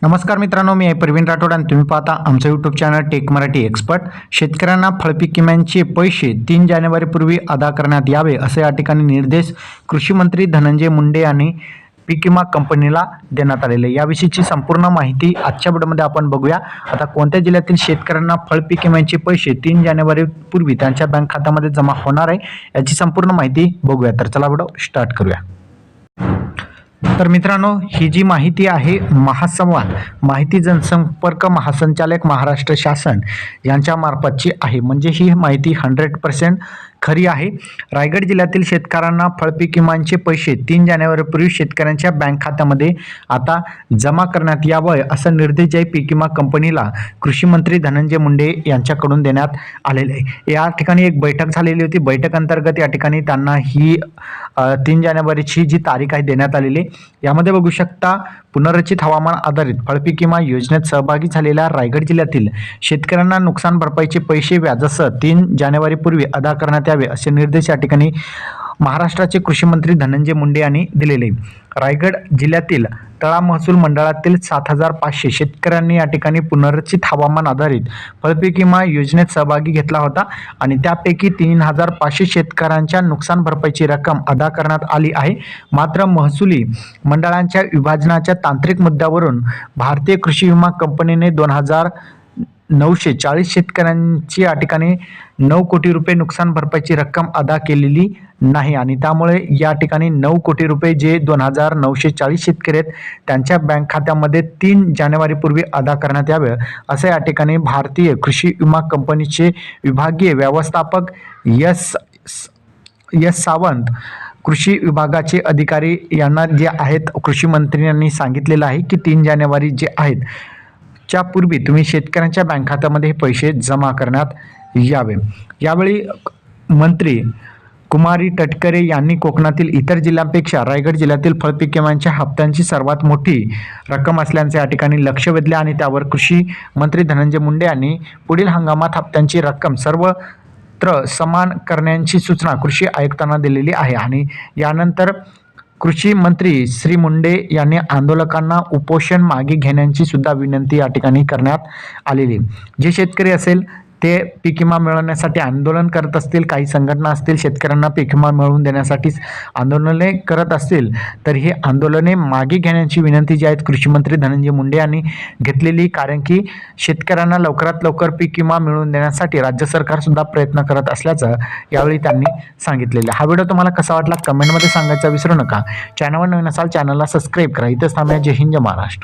नमस्कार मित्रांनो, मी आहे प्रवीण राठोड आणि तुम्ही पाहता आमचं YouTube channel tech Marathi expert. शेतकऱ्यांना फळपीक विम्यांचे पैसे 3 जानेवारीपूर्वी अदा करण्यात यावे असे या ठिकाणी निर्देश कृषी मंत्री धनंजय मुंडे यांनी पीक विमा कंपनीला देण्यात आलेले। याविषयीची संपूर्ण माहिती आजच्या व्हिडिओमध्ये आपण बघूया। आता कोणत्या जिल्ह्यातील शेतकऱ्यांना फळपीक विम्याचे पैसे 3 जानेवारीपूर्वी त्यांच्या बँक खात्यामध्ये जमा होणार आहे याची संपूर्ण माहिती बघूया। तर चला व्हिडिओ स्टार्ट करूया। तर मित्रांनो, ही जी माहिती आहे महासंवाद माहिती जनसंपर्क महासंचालक महाराष्ट्र शासन यांच्या मार्फतची आहे, म्हणजे ही माहिती 100% खरी आहे। रायगड जिल्ह्यातील शेतकऱ्यांना फळपीक विम्यांचे पैसे 3 जानेवारीपूर्वी शेतकऱ्यांच्या बँक खात्यामध्ये आता जमा करण्यात यावे असा निर्देश आहे पीक विमा कंपनीला कृषी मंत्री धनंजय मुंडे यांच्याकडून देण्यात आलेले आहे। या ठिकाणी एक बैठक झालेली होती। बैठक अंतर्गत या ठिकाणी त्यांना ही 3 जानेवारीची जी तारीख आहे देण्यात आलेली। यामध्ये बघू शकता, पुनर्रचित हवामान आधारित फळपीक विमा योजनेत सहभागी झालेल्या रायगड जिल्ह्यातील शेतकऱ्यांना नुकसान भरपाईचे पैसे व्याजासह 3 जानेवारीपूर्वी अदा करण्यात यावे असे निर्देश या ठिकाणी महाराष्ट्राचे कृषी मंत्री धनंजय मुंडे यांनी दिलेले। रायगड जिल्ह्यातील तळा महसूल मंडळातील 7500 शेतकऱ्यांनी या ठिकाणी पुनर्रचित हवामान आधारित फळपीक विमा योजनेत सहभागी घेतला होता आणि त्यापैकी 3500 शेतकऱ्यांच्या नुकसान भरपाईची रक्कम अदा करण्यात आली आहे। मात्र महसुली मंडळांच्या विभाजनाच्या तांत्रिक मुद्द्यावरून भारतीय कृषी विमा कंपनीने 2940 शेतकऱ्यांची या ठिकाणी 9 कोटी रुपये नुकसान भरपाईची रक्कम अदा केलेली नाही आणि त्यामुळे या ठिकाणी 9 कोटी रुपये जे 2940 शेतकरी आहेत त्यांच्या बँक खात्यामध्ये 3 जानेवारीपूर्वी अदा करण्यात यावे असे या ठिकाणी भारतीय कृषी विमा कंपनीचे विभागीय व्यवस्थापक एस सावंत कृषी विभागाचे अधिकारी यांना जे आहेत कृषी मंत्री यांनी सांगितलेलं आहे की 3 जानेवारी जे आहेत च्या पूर्वी तुम्ही शेतकऱ्यांच्या बँक खात्यामध्ये पैसे जमा करण्यात यावे। यावेळी मंत्री कुमारी तटकरे यांनी कोकणातील इतर जिल्ह्यांपेक्षा रायगड जिल्ह्यातील फळपीक विम्यांच्या हप्त्यांची सर्वात मोठी रक्कम असल्याचे या ठिकाणी लक्ष वेधले आणि त्यावर कृषी मंत्री धनंजय मुंडे यांनी पुढील हंगामात हप्त्यांची रक्कम सर्वत्र समान करण्याची सूचना कृषी आयुक्तांना दिलेली आहे। आणि यानंतर कृषी मंत्री श्री मुंडे यांनी आंदोलकांना उपोषण मागे घेण्याची सुद्धा विनंती या ठिकाणी करण्यात आलेली। जे शेतकरी असेल ते पीक विमा मिळवण्यासाठी आंदोलन करत असतील, काही संघटना असतील शेतकऱ्यांना पीक विमा मिळवून देण्यासाठी आंदोलने करत असतील तर ही आंदोलने मागे घेण्याची विनंती जी आहे कृषी मंत्री धनंजय मुंडे यांनी घेतलेली, कारण की शेतकऱ्यांना लवकरात लवकर पीक विमा मिळवून देण्यासाठी राज्य सरकार सुद्धा प्रयत्न करत असल्याचं यावेळी त्यांनी सांगितलेलं। हा व्हिडिओ तुम्हाला कसा वाटला कमेंटमध्ये सांगायचं विसरू नका। चॅनलवर नवीन असाल चॅनलला सबस्क्राईब करा। इथेच थांबूया। जय हिंद, जय महाराष्ट्र।